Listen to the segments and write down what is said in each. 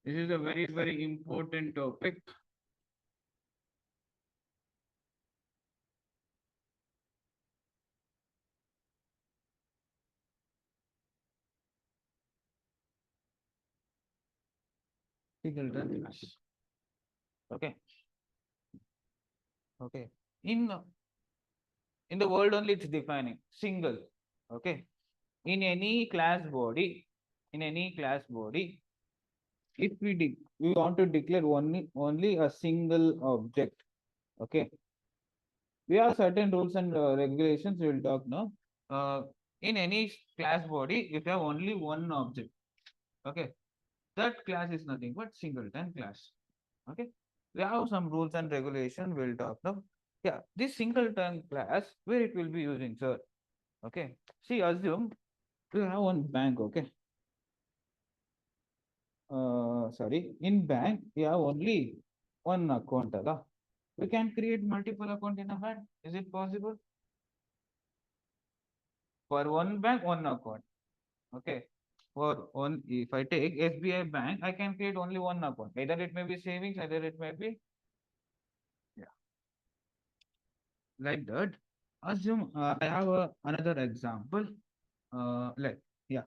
This is a very, very important topic. Singleton class. Okay. Okay. In in the world only it's defining single. Okay. In any class body, in any class body, if we want to declare only a single object. Okay. We have certain rules and regulations. We will talk now. Uh, in any class body, if you have only one object, okay, that class is nothing but singleton class. Okay, we have some rules and regulation. We'll talk now. Yeah, this singleton class where it will be using, sir. Okay, see, assume we have one bank. Okay, sorry, in bank we have only one account. We can create multiple account in a bank. Is it possible? For one bank, one account. Okay. For one, if I take SBI Bank, I can create only one account. Either it may be savings, either it may be, yeah, like that. Assume I have another example. Like, yeah,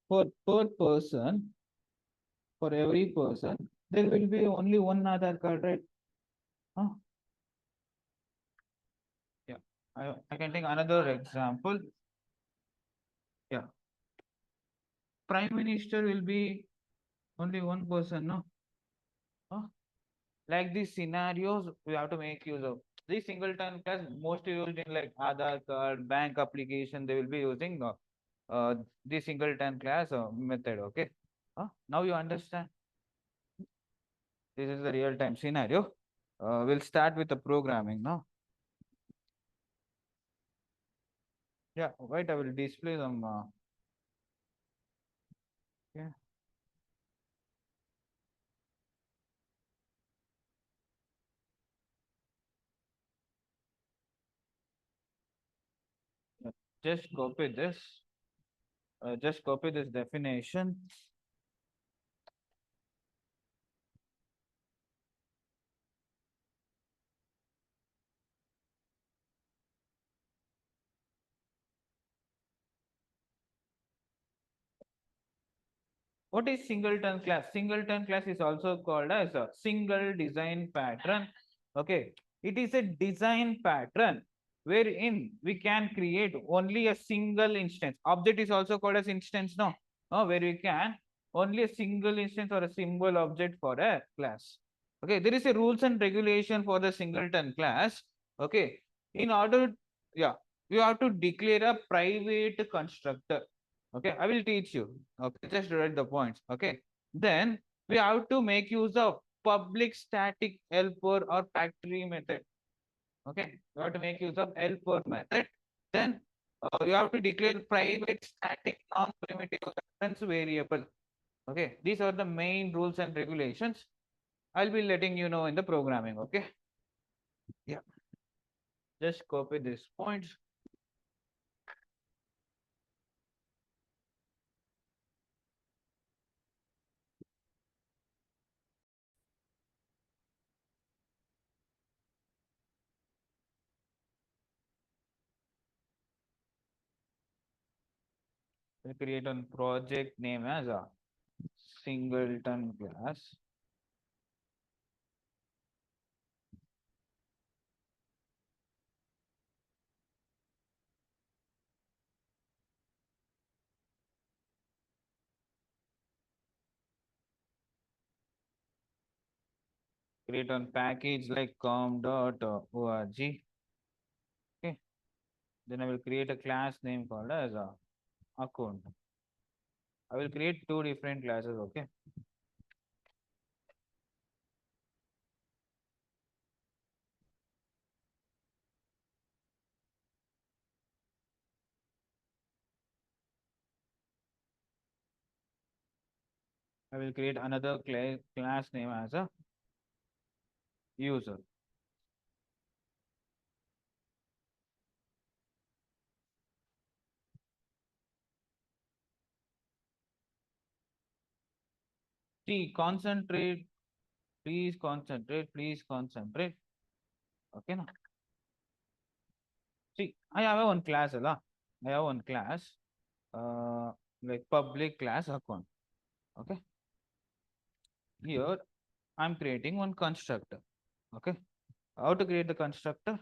for per person, for every person, there will be only one Aadhaar card, right? Huh? Yeah. I can take another example. Yeah. Prime Minister will be only one person, no? Huh? Like these scenarios we have to make use of these singleton class mostly used in like Aadhaar card, bank application. They will be using the singleton class method. Okay, now you understand. This is the real time scenario. We'll start with the programming now. Yeah, wait, I will display them. Yeah, yeah. Just copy this. Just copy this definition. What is singleton class? Singleton class is also called as a single design pattern. Okay, it is a design pattern wherein we can create only a single instance. Object is also called as instance, no? Where we can only a single instance or a symbol object for a class. Okay, there is a rules and regulation for the singleton class. Okay, in order, yeah, you have to declare a private constructor. Okay, I will teach you. Okay, just write the points. Okay, then we have to make use of public static helper or factory method. Okay, you have to make use of helper method. Then you have to declare private static non-primitive reference variable. Okay, these are the main rules and regulations. I'll be letting you know in the programming. Okay, yeah, just copy these points. We create a project name as a singleton class. Create on package like com.org. Okay. Then I will create a class name called as a account. I will create two different classes. Okay. I will create another class name as a user. See, concentrate, please concentrate, please concentrate. Okay, now. See, I have one class, Allah. I have one class, uh, like public class account. Okay, here I'm creating one constructor. Okay, how to create the constructor?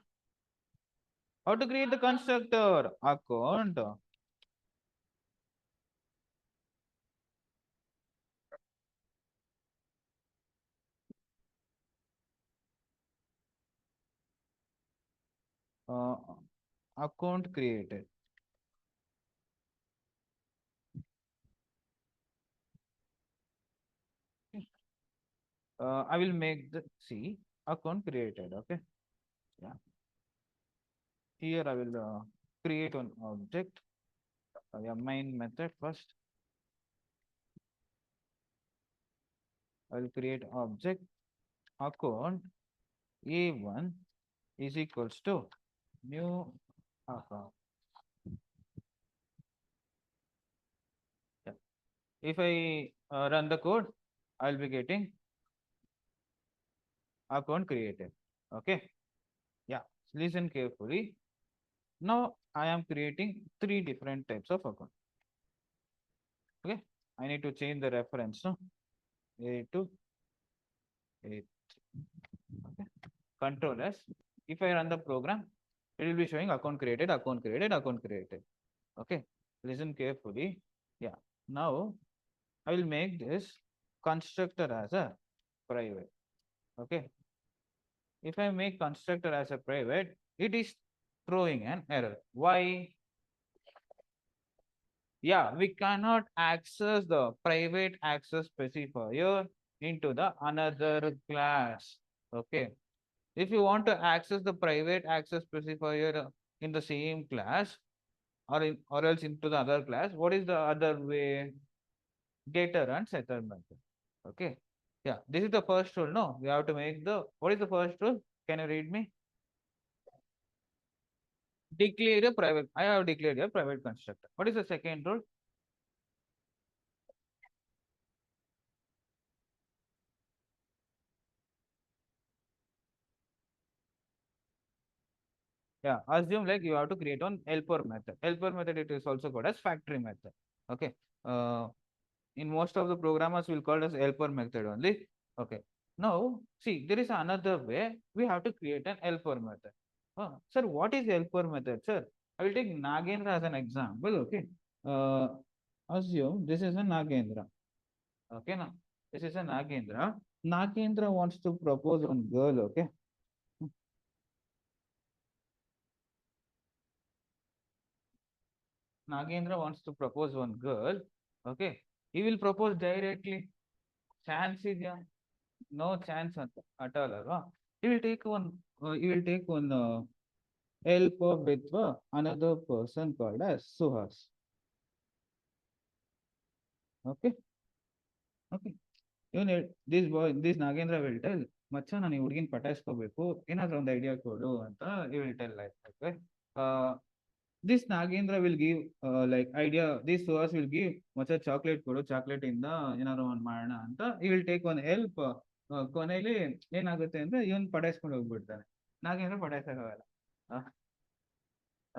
How to create the constructor? Account. Uh, account created. I will make the see account created. Okay, yeah. Here I will create an object. Yeah, main method first. I will create object account A1 is equals to new account. Yeah. If I run the code, I'll be getting account created. Okay. Yeah. Listen carefully. Now I am creating three different types of account. Okay. I need to change the reference. No? A2, A3. Okay. Control S. If I run the program, it will be showing account created, account created, account created. Okay. Listen carefully. Yeah. Now I will make this constructor as a private. Okay. If I make constructor as a private, it is throwing an error. Why? Yeah, we cannot access the private access specifier into the another class. Okay. If you want to access the private access specifier in the same class or else into the other class, what is the other way? Getter and setter method. Okay. Yeah, this is the first rule. No, we have to make the what is the first rule? Can you read me? Declare a private. I have declared a private constructor. What is the second rule? Yeah, assume like you have to create one helper method. Helper method it is also called as factory method. Okay. In most of the programmers will call it as helper method only. Okay. Now, see, there is another way we have to create an helper method. Sir, what is helper method, sir? I will take Nagendra as an example. Okay. Uh, assume this is a Nagendra. Okay, now this is a Nagendra. Nagendra wants to propose one girl. Okay. Nagendra wants to propose one girl. Okay. He will propose directly. Chance is no chance at all. He will take one. He will take one help with another person called as Suhas. Okay. Okay. This boy, this Nagendra will tell, ಮಚ್ಚ ನಾನು ಈ ಹುಡುಗಿನ ಪಟಾಯಿಸ್ಕೋಬೇಕು ಏನಾದ್ರೂ ಒಂದು idea ಕೊಡು ಅಂತ he will tell like okay. Uh, this Nagendra will give like idea. This Suhas will give ಮಚ್ಚ chocolate ಕೊಡು ಚಾಕ್ಲೇಟ್ ಇಂದ ಏನಾದ್ರು ಒಂದು ಮಾಡೋಣ ಅಂತ he will take one help. ಕೊನೆಯಲ್ಲಿ ಏನಾಗುತ್ತೆ ಅಂದ್ರೆ ಇವನ್ ಪಟಾಯಿಸ್ಕೊಂಡು ಹೋಗ್ಬಿಡ್ತಾನೆ. Nagendra ಪಟಾಯಿಸಕ್ಕಾಗಲ್ಲ.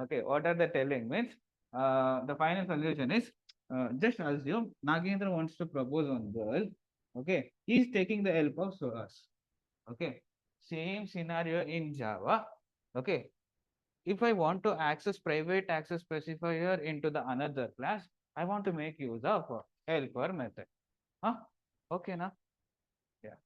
Okay, what are the telling means? The final solution is just assume Nagendra wants to propose on girl. Okay, he is taking the help of Suhas. Okay, same scenario in Java. Okay, if I want to access private access specifier into the another class, I want to make use of helper method. Huh? Okay, na? Yeah.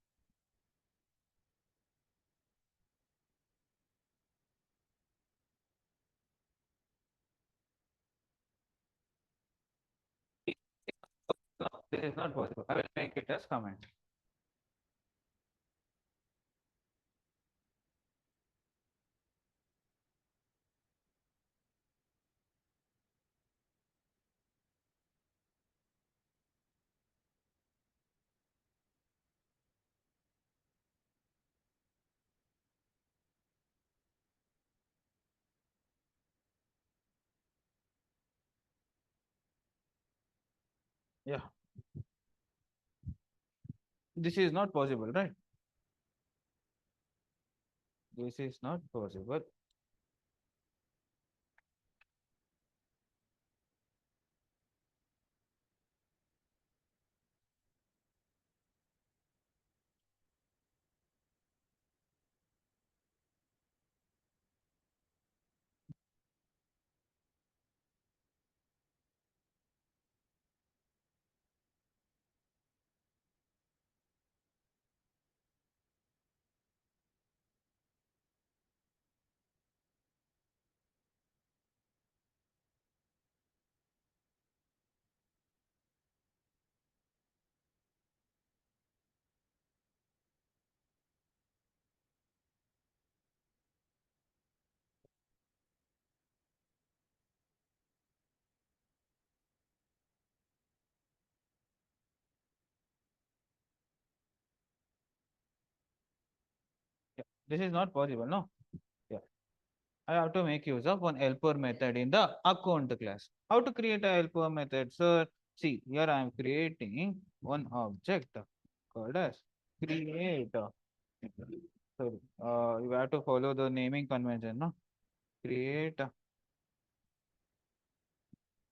No, this is not possible. I will make it as comment. Yeah. This is not possible, right? This is not possible. Yeah. This is not possible, no? Yeah. I have to make use of one helper method in the account class. How to create a helper method, sir? See, here I am creating one object called as create. Sorry, you have to follow the naming convention, no? Create.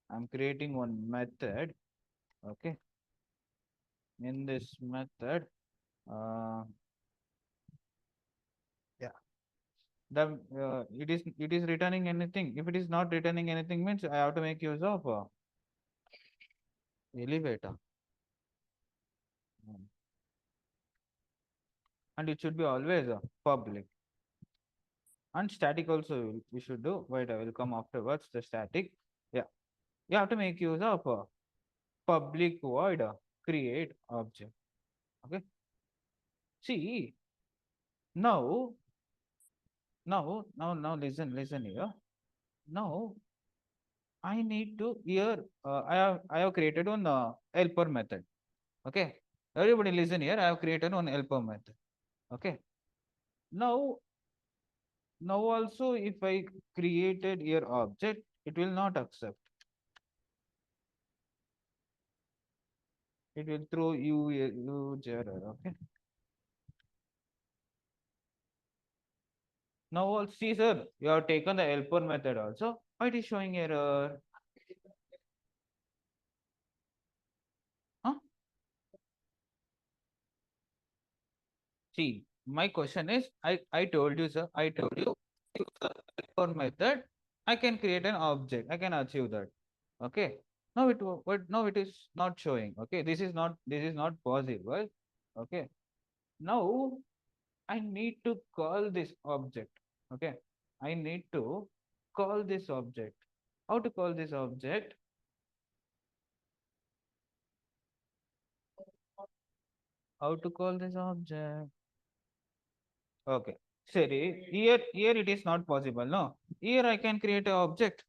I'm creating one method. Okay. In this method, uh, yeah, the it is returning anything. If it is not returning anything, means I have to make use of elevator. Mm. And it should be always public and static also we should do. Wait, I will come afterwards. The static, yeah, you have to make use of public void create object. Okay. See, now, now, listen here. Now I need to here. I have created one helper method. Okay. Everybody listen here. I have created one helper method. Okay. Now, now also if I created here object, it will not accept. It will throw you a huge error. Okay. Now, see, sir, you have taken the helper method also. Why it is showing error? Huh? See, my question is, I told you, sir, I told you, use the helper method, I can create an object. I can achieve that. Okay. Now now it is not showing. Okay. This is not possible. Okay. Now I need to call this object. Okay. I need to call this object. How to call this object? How to call this object? Okay. Sorry, here it is not possible. No. Here I can create an object.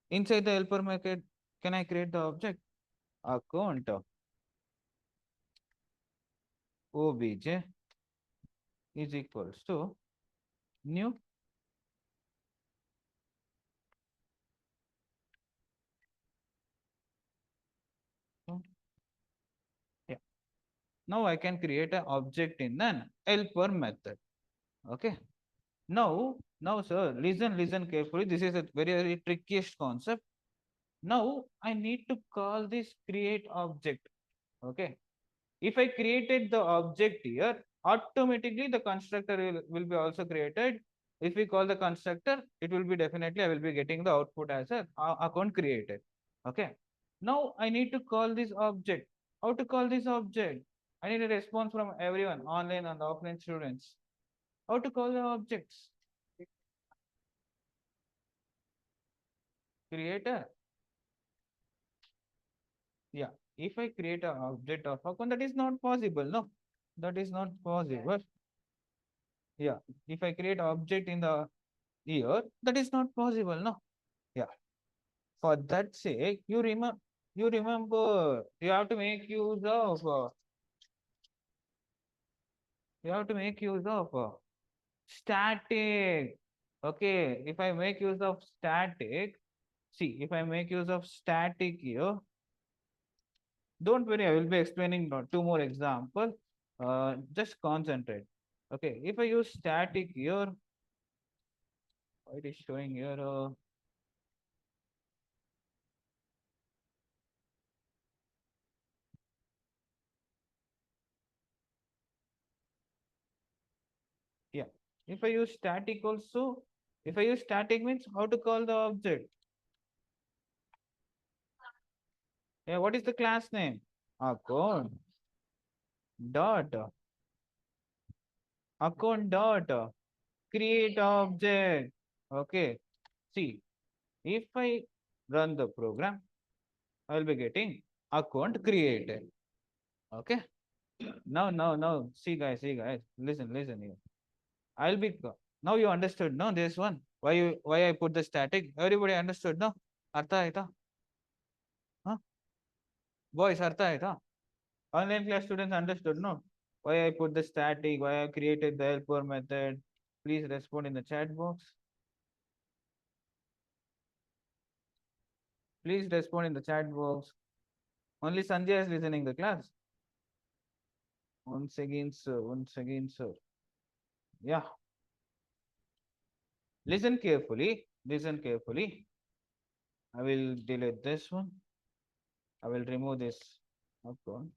Inside the helper method, can I create the object? Account obj is equals to new. Yeah. Now I can create an object in an helper method. Okay. Now, sir, listen carefully. This is a very trickiest concept. Now I need to call this create object. Okay. If I created the object here, automatically the constructor will be also created. If we call the constructor, it will be definitely I will be getting the output as a account created. Okay. Now I need to call this object. How to call this object? I need a response from everyone, online and offline students. How to call the objects? Creator. Yeah. If I create an object of account, that is not possible. No, that is not possible. Yeah. If I create object in the here, that is not possible. No. Yeah. For that sake, you remember you have to make use of static. Okay. If I make use of static, see, if I make use of static here, don't worry, I will be explaining two more examples. Just concentrate. Okay, if I use static here, it is showing here. Yeah. If I use static also, if I use static means how to call the object. Yeah, what is the class name? Account dot account dot create object. Okay. See, if I run the program, I will be getting account created. Okay. Now. See guys. Listen here. I'll be now you understood, no? This one. Why I put the static? Everybody understood, no? Artha aita? Huh? Boys, artha aita? Online class students understood, no? Why I put the static, why I created the helper method. Please respond in the chat box. Please respond in the chat box. Only Sanjay is listening the class. Once again, sir. Once again, sir. Yeah. Listen carefully. Listen carefully. I will delete this one. I will remove this. Okay.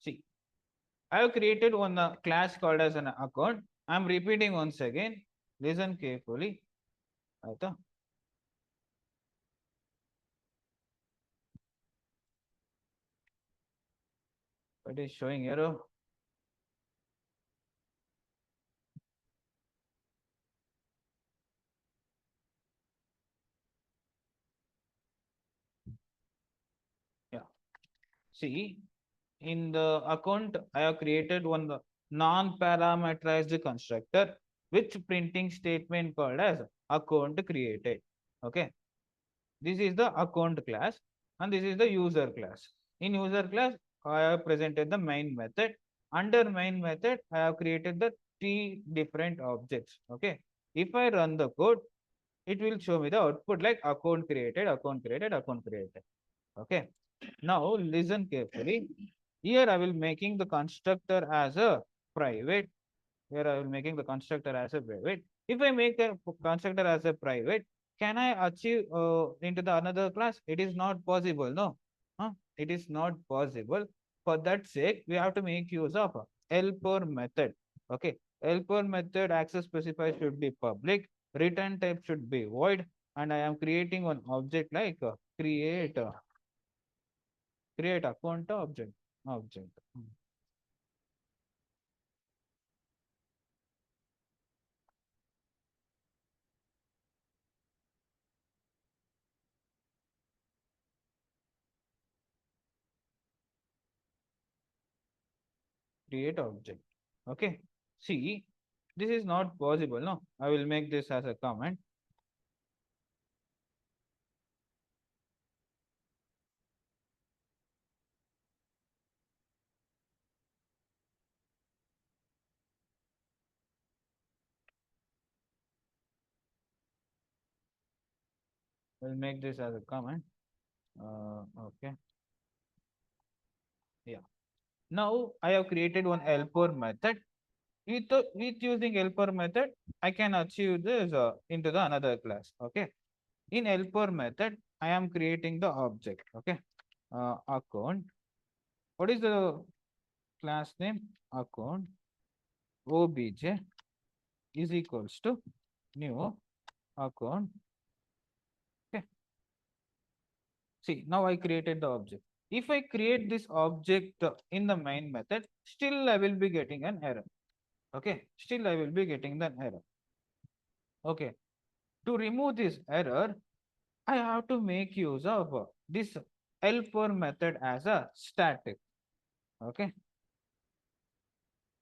See, I have created one class called as an account. I'm repeating once again. Listen carefully. Aita? It is showing error. Yeah. See, in the account, I have created one non-parameterized constructor, which printing statement called as account created. Okay. This is the account class and this is the user class. In user class, I have presented the main method. Under main method, I have created the three different objects. Okay. If I run the code, it will show me the output like account created, account created, account created. Okay. Now listen carefully. Here I will making the constructor as a private. Here I will making the constructor as a private. If I make the constructor as a private, can I achieve into the another class? It is not possible. No, it is not possible. For that sake, we have to make use of helper method. Okay, helper method access specifier should be public. Return type should be void, and I am creating one object like create account object. Create object. Okay. See, this is not possible. No, I will make this as a comment. I will make this as a comment. Okay. Yeah. Now I have created one helper method. With using helper method, I can achieve this into the another class. Okay. In helper method, I am creating the object. Okay. Account. What is the class name? Account obj is equals to new account. Okay. See, now I created the object. If I create this object in the main method, still I will be getting an error. Okay, still I will be getting the error. Okay, to remove this error, I have to make use of this helper method as a static. Okay,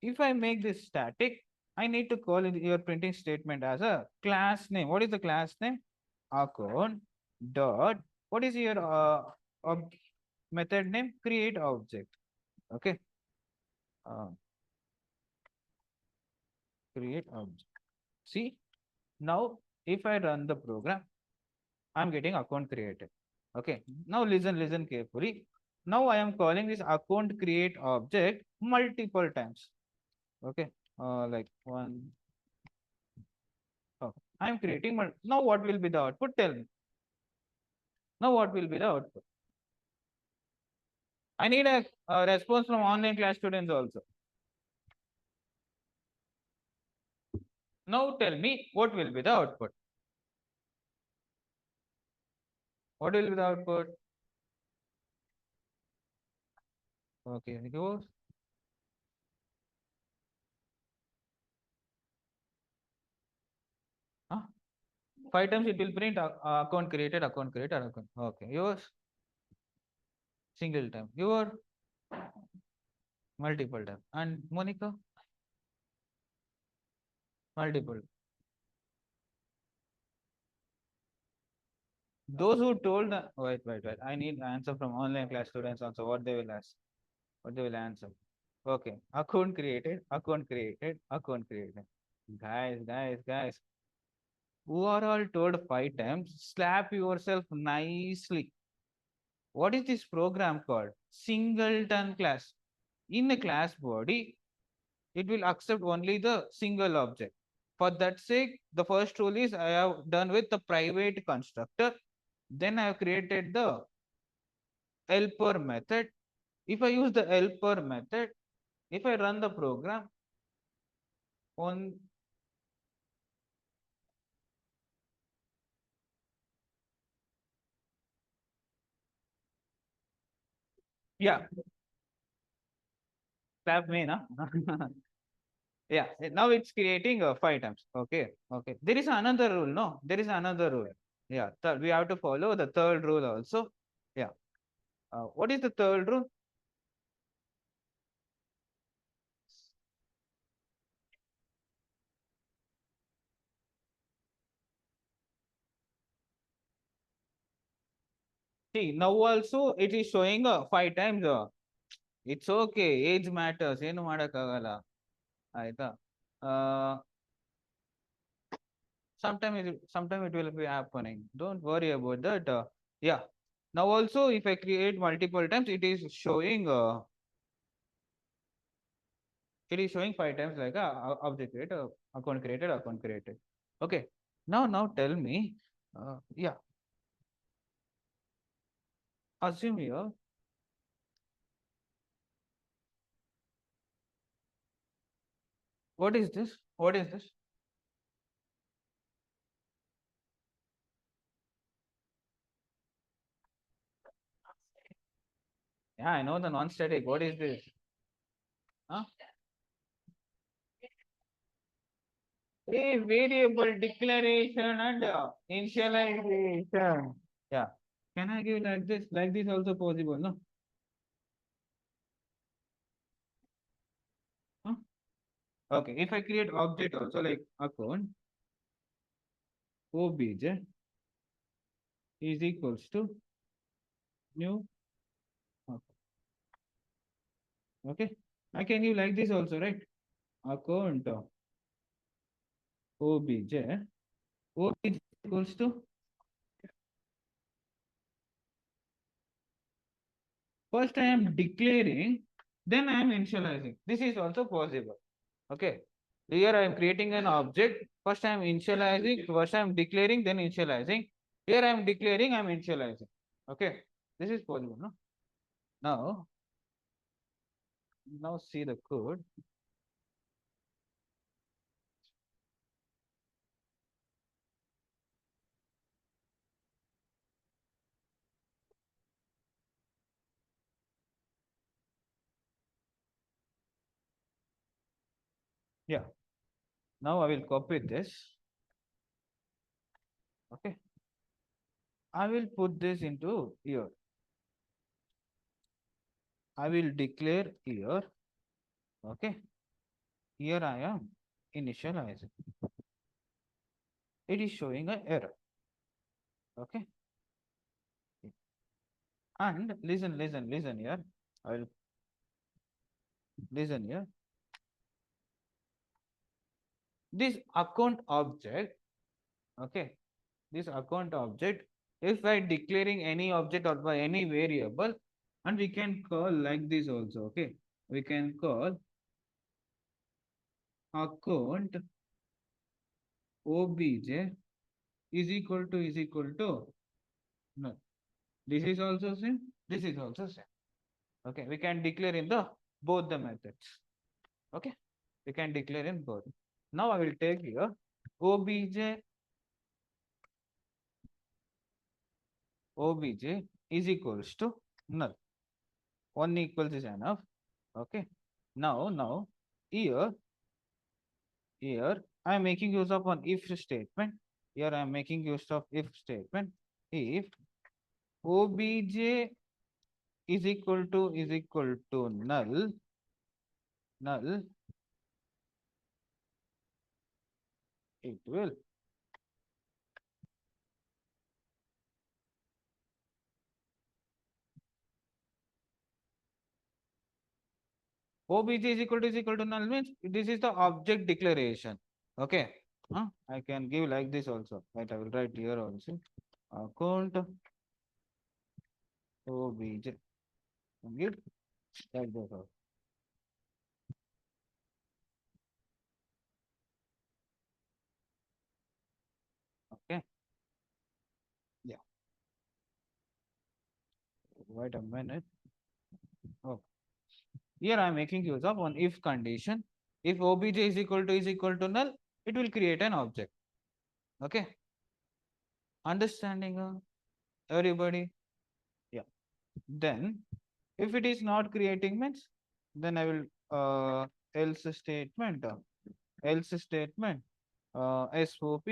if I make this static, I need to call your printing statement as a class name. What is the class name? Account dot. What is your method name? Create object. Okay. Uh, create object. See, now if I run the program, I'm getting account created. Okay. Now listen carefully. Now I am calling this account create object multiple times. Okay. Like one. Oh, I'm creating. Now what will be the output? Tell me. Now what will be the output? I need a response from online class students also. Now tell me what will be the output? What will be the output? Okay, yours. Huh? 5 times it will print account created, account created, account. Okay, yours single time. Your multiple time. And Monica multiple. Those who told the wait. I need answer from online class students also. What they will ask? What they will answer? Okay, account created, account created, account created. Guys, who are all told 5 times? Slap yourself nicely. What is this program called? Singleton class. In the class body, it will accept only the single object. For that sake, the first rule is I have done with the private constructor. Then I have created the helper method. If I use the helper method, if I run the program on, yeah, slap me, na? Yeah, now it's creating 5 times. Okay. There is another rule, no? There is another rule. Yeah, we have to follow the third rule also. Yeah. What is the third rule? See, now also it is showing 5 times. It's okay. Age matters. ಏನು ಮಾಡಕ್ಕಾಗಲ್ಲ ಆಯ್ತಾ sometime it will be happening. Don't worry about that. Yeah. Now also if I create multiple times, it is showing 5 times like object created, account created. Okay. Now tell me. Yeah. Assume here. What is this? What is this? Yeah, I know the non-static. What is this? Huh? A variable declaration and initialization. Yeah. Can I give like this? Like this also possible, no? Huh? Okay. If I create object also like account obj is equals to new. Okay. I can give like this also, right? Account obj obj equals to first I am declaring, then I am initializing. This is also possible. Okay. Here I am creating an object. First I am initializing, first I am declaring, then initializing. Here I am declaring, I am initializing. Okay. This is possible, no? Now see the code. Yeah. Now I will copy this. Okay. I will put this into here. I will declare here. Okay. Here I am initializing. It is showing an error. Okay. And listen here. I will listen here. This account object, okay, this account object if I declaring any object or by any variable, and we can call like this also, okay? We can call account obj is equal to no. This is also same. This is also same. Okay, we can declare in the both the methods. Okay, we can declare in both. Now I will take here obj is equals to null. One equals is enough. Okay. Now here I am making use of one if statement. Here I am making use of if statement. If obj is equal to null, it will obj is equal to null means this is the object declaration. Okay. I can give like this also. Right, I will write here also. Account obj. Give like this also. Okay. Yeah. Wait a minute. Oh. Here I am making use of one if condition. If obj is equal to null, it will create an object. Okay. Understanding everybody? Yeah. Then if it is not creating means, then I will else statement SOP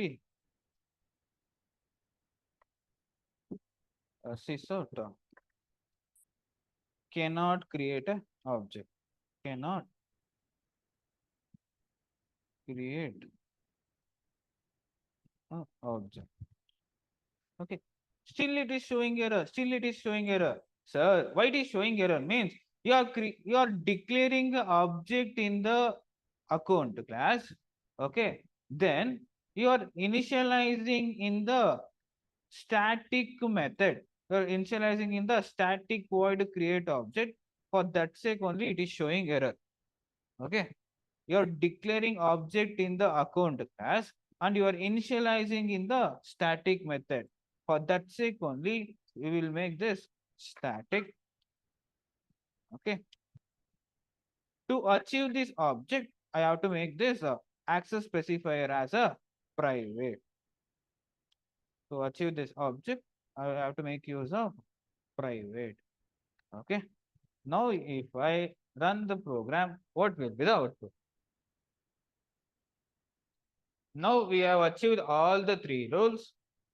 sysort cannot create a object, cannot create a object. Okay. Still it is showing error. Still it is showing error. Sir, why it is showing error? Means you are declaring the object in the account class. Okay. Then you are initializing in the static method. You are initializing in the static void create object. For that sake only it is showing error. Okay. You are declaring object in the account class and you are initializing in the static method. For that sake only, we will make this static. Okay. To achieve this object, I have to make this access specifier as a private. To achieve this object, I have to make use of private. Okay. Now, if I run the program, what will be the output? Now we have achieved all the three rules.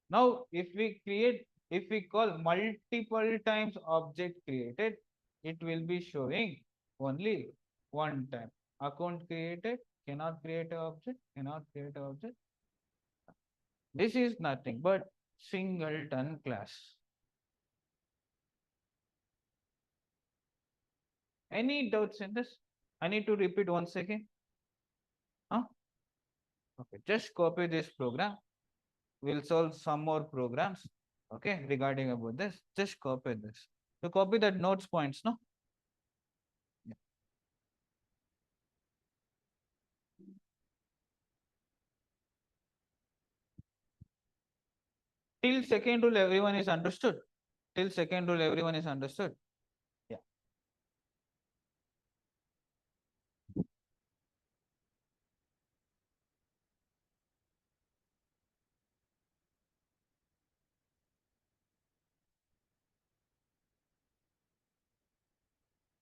Now if we call multiple times object created, it will be showing only one time. Account created, cannot create an object, cannot create an object. This is nothing but singleton class. Any doubts in this? I need to repeat once again. Huh? Okay, just copy this program. We'll solve some more programs. Okay, regarding about this, just copy this. So copy that notes points, no? Yeah. Till second rule, everyone is understood. Till second rule, everyone is understood. Yeah.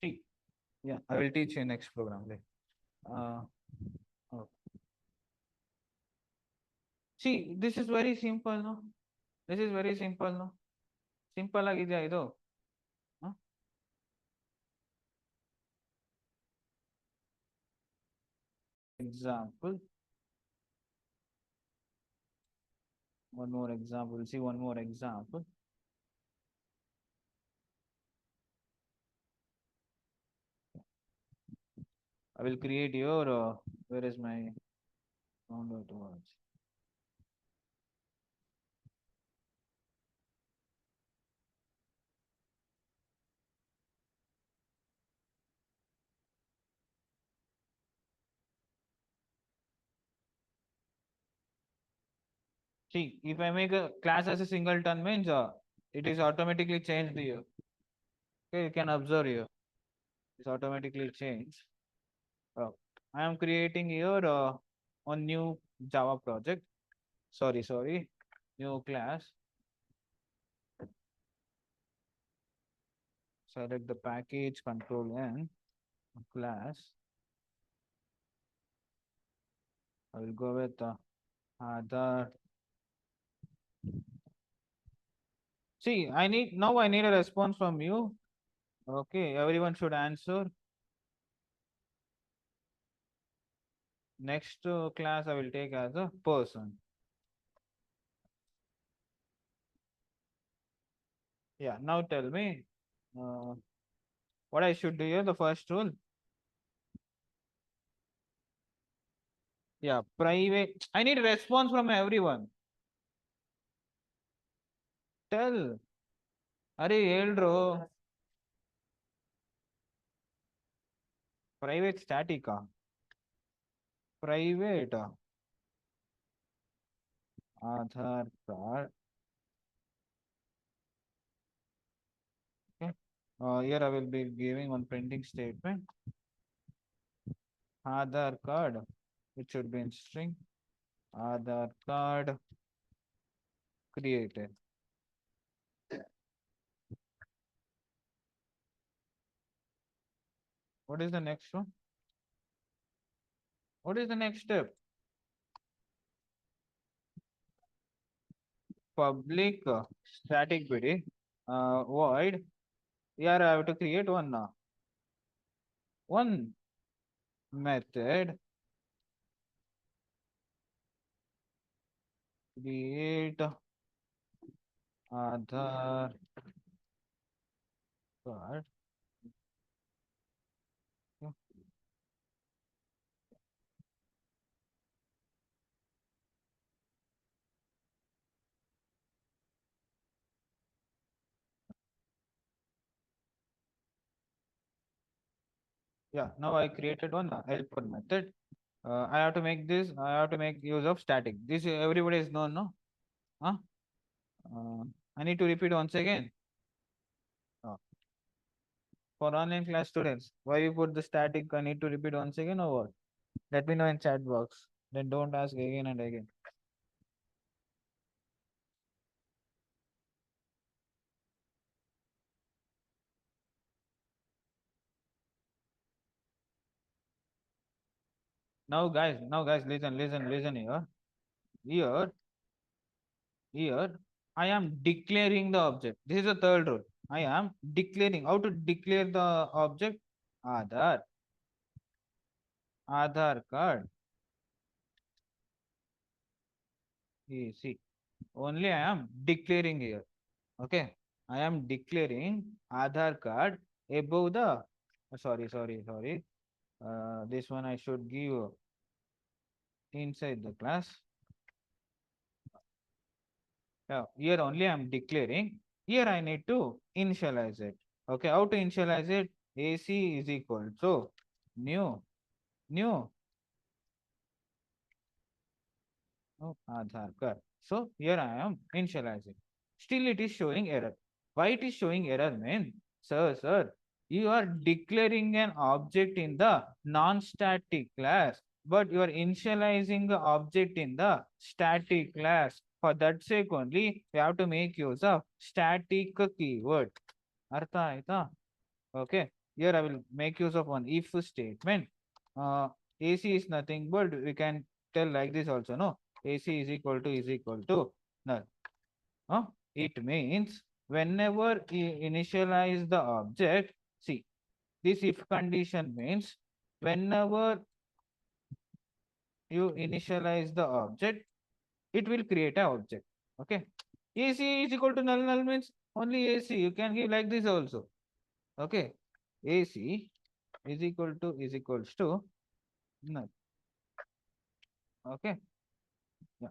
See, yeah, I will teach you next program. Uh, oh. See, this is very simple, no? This is very simple, no? Simple ಆಗಿದೆ ಇದು. Huh? Example. One more example. See one more example. I will create your. Where is my download words? See, if I make a class as a singleton means it is automatically changed here. Okay, you can observe here. It's automatically changed. Uh, I am creating here one new Java project. Sorry, new class. Select the package, control N, class. I will go with other. See, I need a response from you. Okay, everyone should answer. Next class I will take as a person. Yeah, now tell me uh, what I should do here. The first rule. Yeah, private. I need a response from everyone. Tell. अरे ಹೇಳ್ರು private static private Aadhaar card. Okay. Here I will be giving one printing statement. Aadhaar card. It should be in string. Aadhaar card created. What is the next one? What is the next step? Public static bd void. Here I have to create one method create Aadhaar card. Yeah, now I created one helper method. I have to make this. I have to make use of static. This everybody is known, no? Huh? I need to repeat once again. Uh, for online class students, why you put the static? I need to repeat once again or what? Let me know in chat box. Then don't ask again and again. Now guys, listen here. Here, here, I am declaring the object. This is the third rule. I am declaring. How to declare the object? Aadhaar, Aadhaar card. See, only I am declaring here. Okay, I am declaring Aadhaar card above the. Sorry. This one I should give inside the class. Here only I am declaring. Here I need to initialize it. Okay, how to initialize it? AC is equal to new Aadhaar card. So here I am initializing. Still it is showing error. Why it is showing error mean? Sir, you are declaring an object in the non-static class, but you are initializing the object in the static class. For that sake only, we have to make use of static keyword. Artha aita? Okay. Here I will make use of one if statement. AC is nothing but we can tell like this also, no? AC is equal to null. It means whenever you initialize the object, see, this if condition means whenever you initialize the object, it will create an object. Okay. AC is equal to null means only AC. You can give like this also. Okay. AC is equals to null. Okay. Yeah.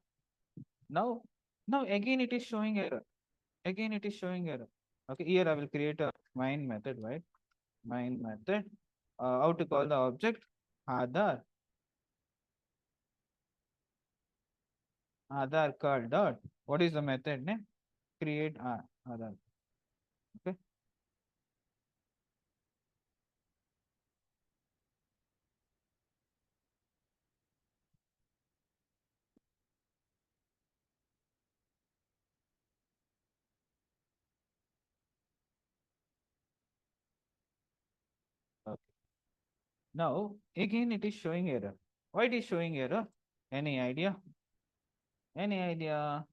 Now, now again it is showing error. Again it is showing error. Okay. Here I will create a main method, right? Main method. How to call the object? Aadhaar. Aadhaar card dot. What is the method name? Create Aadhaar. Okay. Okay. Now again it is showing error. Why it is showing error? Any idea? Any idea?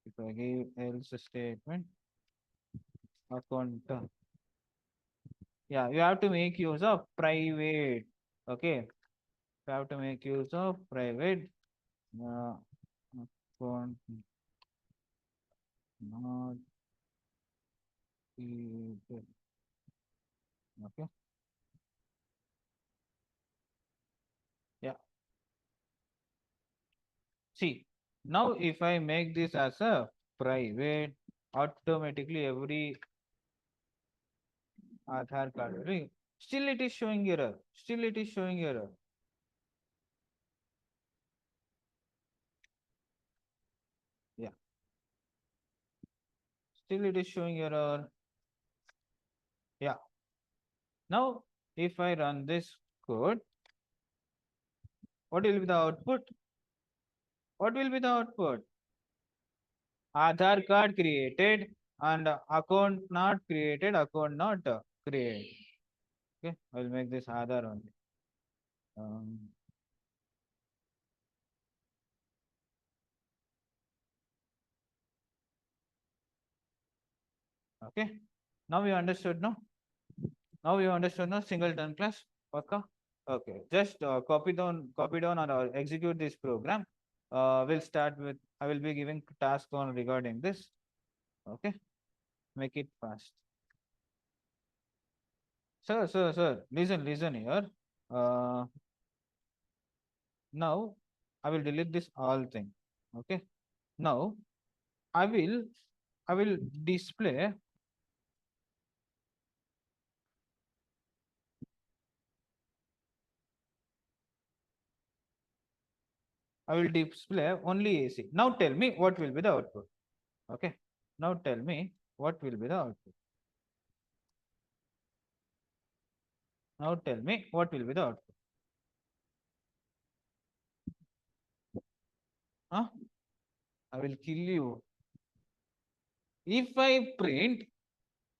If I give else statement, account. Yeah, you have to make use of private. Okay. You have to make use of private uh, account not created. Okay. Yeah. See, now if I make this as a private, automatically every Aadhaar card, still it is showing error. Still it is showing error. Yeah. Still it is showing error. Yeah. Now, if I run this code, what will be the output? What will be the output? Aadhaar card created and account not created, account not created. Okay, I'll make this Aadhaar only. Um, okay, now you understood, no? Now you understood, no? Singleton class, Paka? Okay, just copy down, and execute this program. We'll start with. I will be giving task on regarding this. Okay, make it fast. Sir, listen here. Uh, Now I will delete this all thing. Okay. Now I will I will display I will display only AC. Now tell me what will be the output. Okay. Now tell me what will be the output. Now tell me what will be the output. Huh? I will kill you. If I print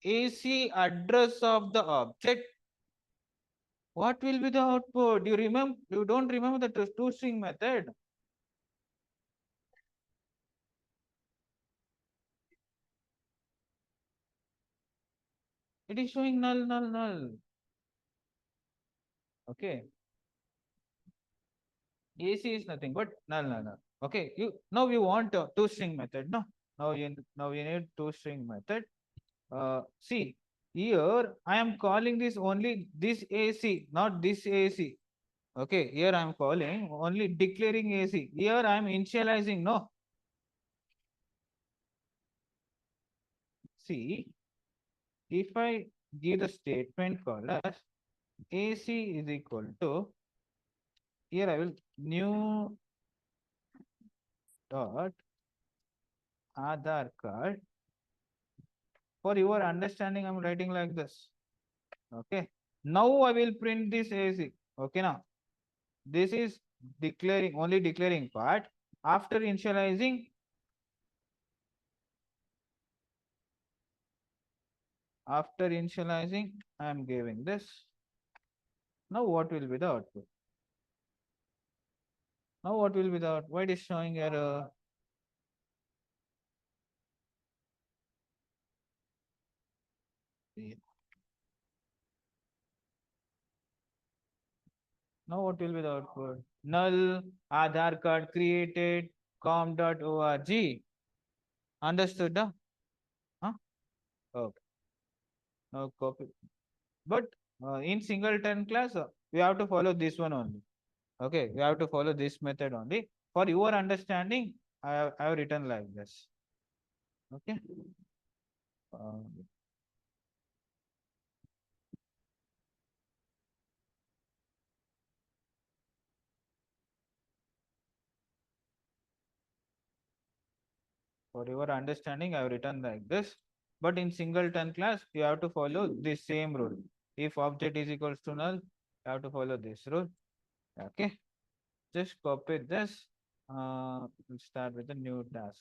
AC address of the object, what will be the output? You remember? You don't remember the two string method? It is showing null, null, null. Okay. AC is nothing but null, null, null. Okay. You want a two string method, no? Now you need two string method. See here I am calling this only this AC, not this AC. Okay. Here I am calling only declaring AC. Here I am initializing. No. See, if I give the statement called as AC is equal to, here I will new dot Aadhaar card. For your understanding, I'm writing like this. Okay. Now I will print this AC. Okay. Now this is declaring only declaring part. After initializing, I am giving this. Now what will be the output? Now what will be the output? Why it is showing error? Yeah. Now what will be the output? Null Aadhaar card created com.org. Understood? Huh? Okay. Now copy. But in singleton class, we have to follow this one only. Okay, you have to follow this method only. For your understanding, I have written like this. Okay. Uh, For your understanding, I have written like this. But in singleton class, you have to follow this same rule. If object is equals to null, you have to follow this rule. Okay. Just copy this. We'll start with a new task.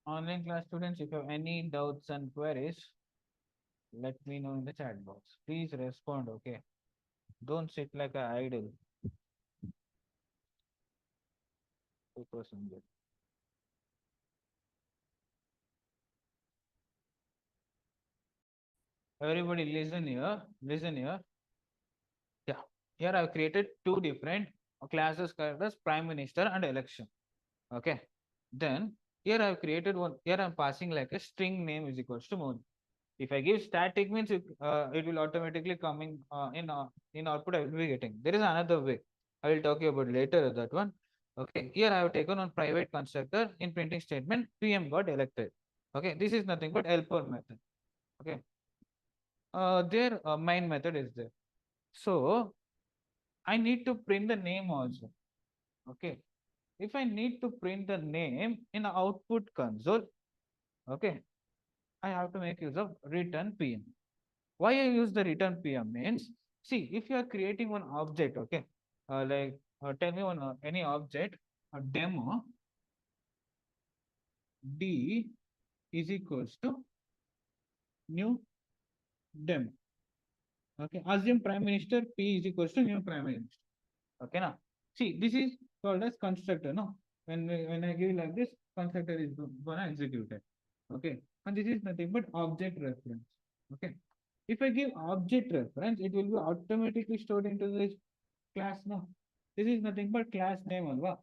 Online class students, if you have any doubts and queries, let me know in the chat box. Please respond, okay? Don't sit like an idle. 2% good. Everybody listen here. Listen here. Yeah. Here I've created two different classes called as Prime Minister and Election. Okay. Then here I've created one. Here I'm passing like a string name is equals to Modi. If I give static means it will automatically come in output I will be getting. There is another way. I will talk you about later that one. Okay. Here I have taken on private constructor in printing statement. PM got elected. Okay. This is nothing but helper method. Okay. Their main method is there. So I need to print the name also. Okay. If I need to print the name in output console, okay, I have to make use of return PM. Why I use the return PM means, see, if you are creating one object, okay, tell me one any object, a demo D is equals to new demo. Okay, assume Prime Minister P is equals to new Prime Minister. Okay, now see, this is called as constructor. No, when I give like this, constructor is gonna execute it. Okay, and this is nothing but object reference. Okay, if I give object reference, it will be automatically stored into this class. No, this is nothing but class name. Alva.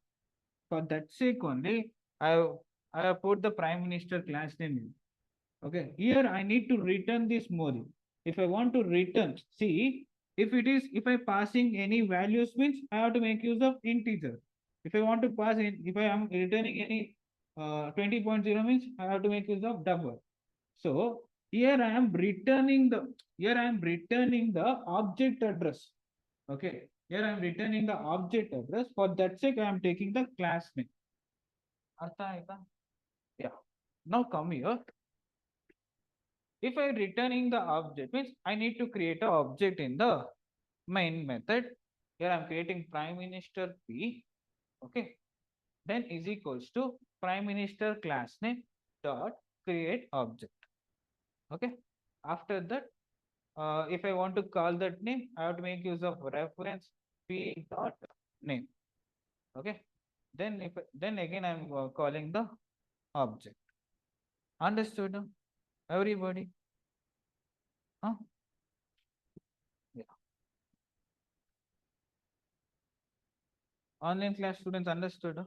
For that sake only, I have, I have put the Prime Minister class name in. Okay, here I need to return this Modi. If I want to return, see, if I passing any values means I have to make use of integer. If I want to pass in, if I am returning any 20.0 means I have to make use of double. So here I am returning the object address. Okay, here I am returning the object address. For that sake, I am taking the class name. Artha aita? Yeah. Now come here. If I returning the object means I need to create an object in the main method. Here I'm creating Prime Minister P. Okay. Then is equals to Prime Minister class name dot create object. Okay. After that, if I want to call that name, I have to make use of reference P dot name. Okay. Then again I'm calling the object. Understood? Everybody? Huh? Yeah. Online class students understood?